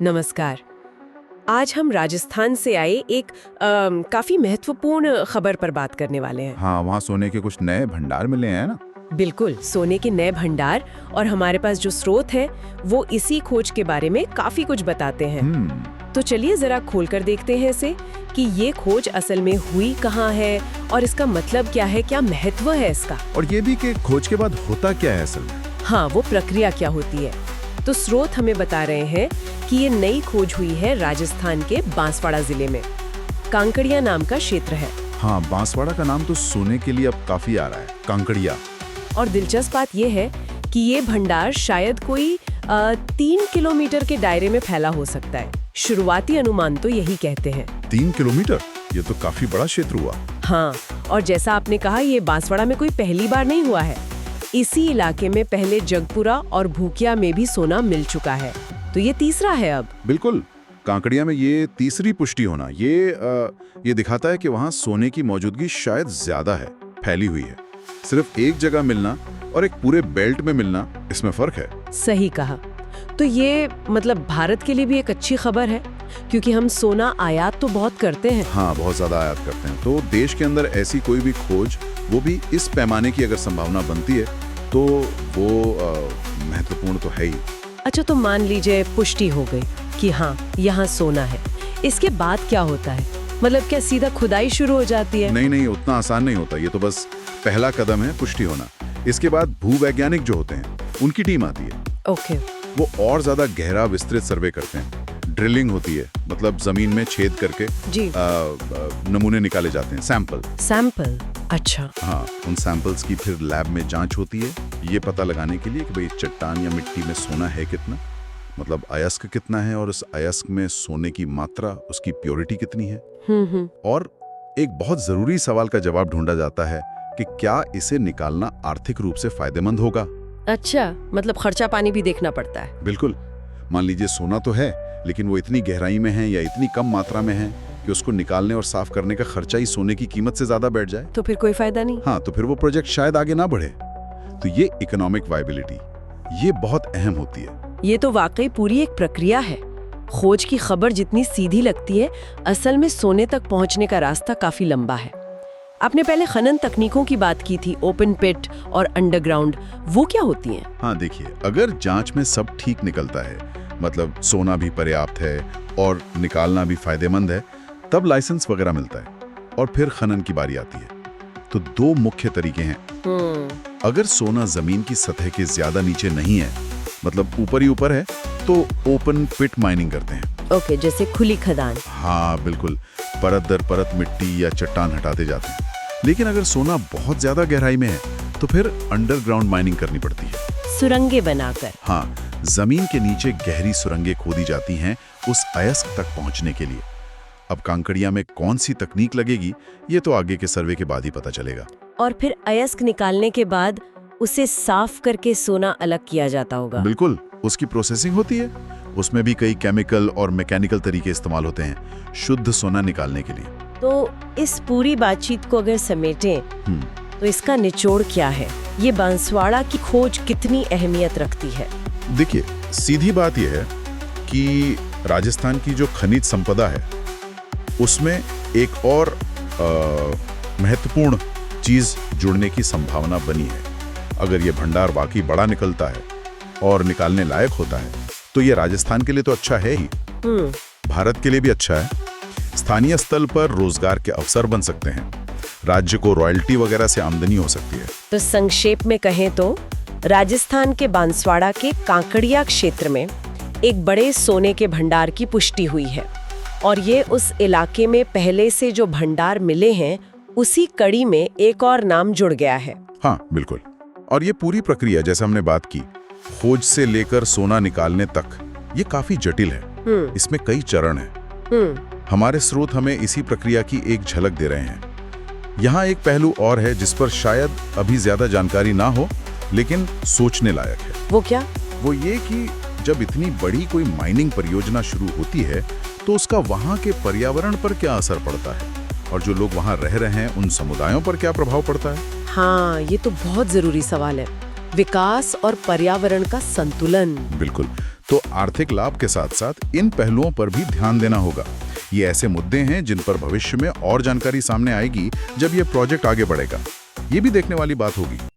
नमस्कार। आज हम राजस्थान से आए एक काफी महत्वपूर्ण खबर पर बात करने वाले हैं। हाँ, वहाँ सोने के कुछ नए भंडार मिले हैं ना। बिल्कुल, सोने के नए भंडार, और हमारे पास जो स्रोत है वो इसी खोज के बारे में काफी कुछ बताते हैं। तो चलिए जरा खोल कर देखते हैं इसे कि ये खोज असल में हुई कहाँ है और इसका मतलब क्या है, क्या महत्व है इसका, और ये भी कि खोज के बाद होता क्या है असल में। हाँ, वो प्रक्रिया क्या होती है। तो स्रोत हमें बता रहे हैं कि ये नई खोज हुई है राजस्थान के बांसवाड़ा जिले में। कांकड़िया नाम का क्षेत्र है। हाँ, बांसवाड़ा का नाम तो सोने के लिए अब काफी आ रहा है, कांकड़िया। और दिलचस्प बात यह है कि ये भंडार शायद कोई 3 किलोमीटर के दायरे में फैला हो सकता है। शुरुआती अनुमान तो यही कहते हैं। 3 किलोमीटर, ये तो काफी बड़ा क्षेत्र हुआ। हाँ, और जैसा आपने कहा, ये बांसवाड़ा में कोई पहली बार नहीं हुआ है। इसी इलाके में पहले जगपुरा और भूकिया में भी सोना मिल चुका है, तो ये तीसरा है अब। बिल्कुल, कांकड़िया में ये तीसरी पुष्टि होना, ये दिखाता है कि वहाँ सोने की मौजूदगी शायद ज्यादा है, फैली हुई है। सिर्फ एक जगह मिलना और एक पूरे बेल्ट में मिलना, इसमें फर्क है। सही कहा। तो ये मतलब भारत के लिए भी एक अच्छी खबर है, क्योंकि हम सोना आयात तो बहुत करते हैं। हाँ, बहुत ज्यादा आयात करते हैं। तो देश के अंदर ऐसी कोई भी खोज, वो भी इस पैमाने की अगर संभावना बनती है, तो वो महत्वपूर्ण तो है ही। अच्छा, तो मान लीजिए पुष्टि हो गई कि हाँ, यहाँ सोना है, इसके बाद क्या होता है? मतलब क्या सीधा खुदाई शुरू हो जाती है? नहीं, उतना आसान नहीं होता। ये तो बस पहला कदम है, पुष्टि होना। इसके बाद भूवैज्ञानिक जो होते हैं, उनकी टीम आती है। ओके। वो और ज्यादा गहरा विस्तृत सर्वे करते हैं। ड्रिलिंग होती है, मतलब जमीन में छेद करके जी। नमूने निकाले जाते हैं, सैंपल। अच्छा। हाँ, उन सैंपल्स की फिर लैब में जांच होती है, ये पता लगाने के लिए कि भाई चट्टान या मिट्टी में सोना है कितना, मतलब अयस्क कितना है, और उस अयस्क में सोने की मात्रा, उसकी प्योरिटी कितनी है। और एक बहुत जरूरी सवाल का जवाब ढूंढा जाता है कि क्या इसे निकालना आर्थिक रूप से फायदेमंद होगा। अच्छा, मतलब खर्चा पानी भी देखना पड़ता है। बिल्कुल। मान लीजिए सोना तो है, लेकिन वो इतनी गहराई में है या इतनी कम मात्रा में है कि उसको निकालने और साफ करने का खर्चा ही सोने की कीमत से ज्यादा बैठ जाए, तो फिर कोई फायदा नहीं। हाँ, तो फिर वो प्रोजेक्ट शायद आगे ना बढ़े। तो ये इकोनॉमिक वायबिलिटी, ये बहुत अहम होती है। ये तो वाकई पूरी एक प्रक्रिया है। खोज की खबर जितनी सीधी लगती है, असल में सोने तक पहुंचने का रास्ता काफी लंबा है। आपने पहले खनन तकनीकों की बात की थी, ओपन पिट और अंडरग्राउंड, वो क्या होती हैं? हाँ, देखिए, अगर जांच में सब ठीक निकलता है, मतलब सोना भी पर्याप्त है और निकालना भी फायदेमंद है, तब लाइसेंस वगैरह मिलता है और फिर खनन की बारी आती है। तो 2 मुख्य तरीके हैं। अगर सोना जमीन की सतह के ज्यादा नीचे नहीं है, मतलब ऊपर ही ऊपर है, तो ओपन पिट माइनिंग करते हैं। ओके, जैसे खुली खदान। हाँ, बिल्कुल, परत दर परत मिट्टी या चट्टान हटाते जाते हैं। लेकिन अगर सोना बहुत ज्यादा गहराई में है, तो फिर अंडरग्राउंड माइनिंग करनी पड़ती है, सुरंगें बनाकर। हाँ, जमीन के नीचे गहरी सुरंगें खोदी जाती हैं उस अयस्क तक पहुंचने के लिए। अब कांकड़िया में कौन सी तकनीक लगेगी, ये तो आगे के सर्वे के बाद ही पता चलेगा। और फिर अयस्क निकालने के बाद उसे साफ करके सोना अलग किया जाता होगा। बिल्कुल, उसकी प्रोसेसिंग होती है। उसमें भी कई केमिकल और मैकेनिकल तरीके इस्तेमाल होते हैं शुद्ध सोना निकालने के लिए। तो इस पूरी बातचीत को अगर समेटें, तो इसका निचोड़ क्या है? ये बांसवाड़ा की खोज कितनी अहमियत रखती है? देखिए, सीधी बात यह है कि राजस्थान की जो खनिज संपदा है, उसमें एक और महत्वपूर्ण चीज जुड़ने की संभावना बनी है। अगर ये भंडार वाकई बड़ा निकलता है और निकालने लायक होता है, तो ये राजस्थान के लिए तो अच्छा है ही, भारत के लिए भी अच्छा है। स्थानीय स्तर पर रोजगार के अवसर बन सकते हैं, राज्य को रॉयल्टी वगैरह से आमदनी हो सकती है। तो संक्षेप में कहें तो राजस्थान के बांसवाड़ा के कांकड़िया क्षेत्र में एक बड़े सोने के भंडार की पुष्टि हुई है, और ये उस इलाके में पहले से जो भंडार मिले हैं, उसी कड़ी में एक और नाम जुड़ गया है। हाँ, बिल्कुल। और ये पूरी प्रक्रिया, जैसे हमने बात की, खोज से लेकर सोना निकालने तक, ये काफी जटिल है। इसमें कई चरण हैं। हमारे स्रोत हमें इसी प्रक्रिया की एक झलक दे रहे हैं। यहाँ एक पहलू और है जिस पर शायद अभी ज्यादा जानकारी ना हो, लेकिन सोचने लायक है। वो क्या? वो ये कि जब इतनी बड़ी कोई माइनिंग परियोजना शुरू होती है, तो उसका वहाँ के पर्यावरण पर क्या असर पड़ता है, और जो लोग वहाँ रह रहे हैं उन समुदायों पर क्या प्रभाव पड़ता है। हाँ, ये तो बहुत जरूरी सवाल है। विकास और पर्यावरण का संतुलन। बिल्कुल। तो आर्थिक लाभ के साथ साथ इन पहलुओं पर भी ध्यान देना होगा। ये ऐसे मुद्दे हैं जिन पर भविष्य में और जानकारी सामने आएगी जब ये प्रोजेक्ट आगे बढ़ेगा। ये भी देखने वाली बात होगी।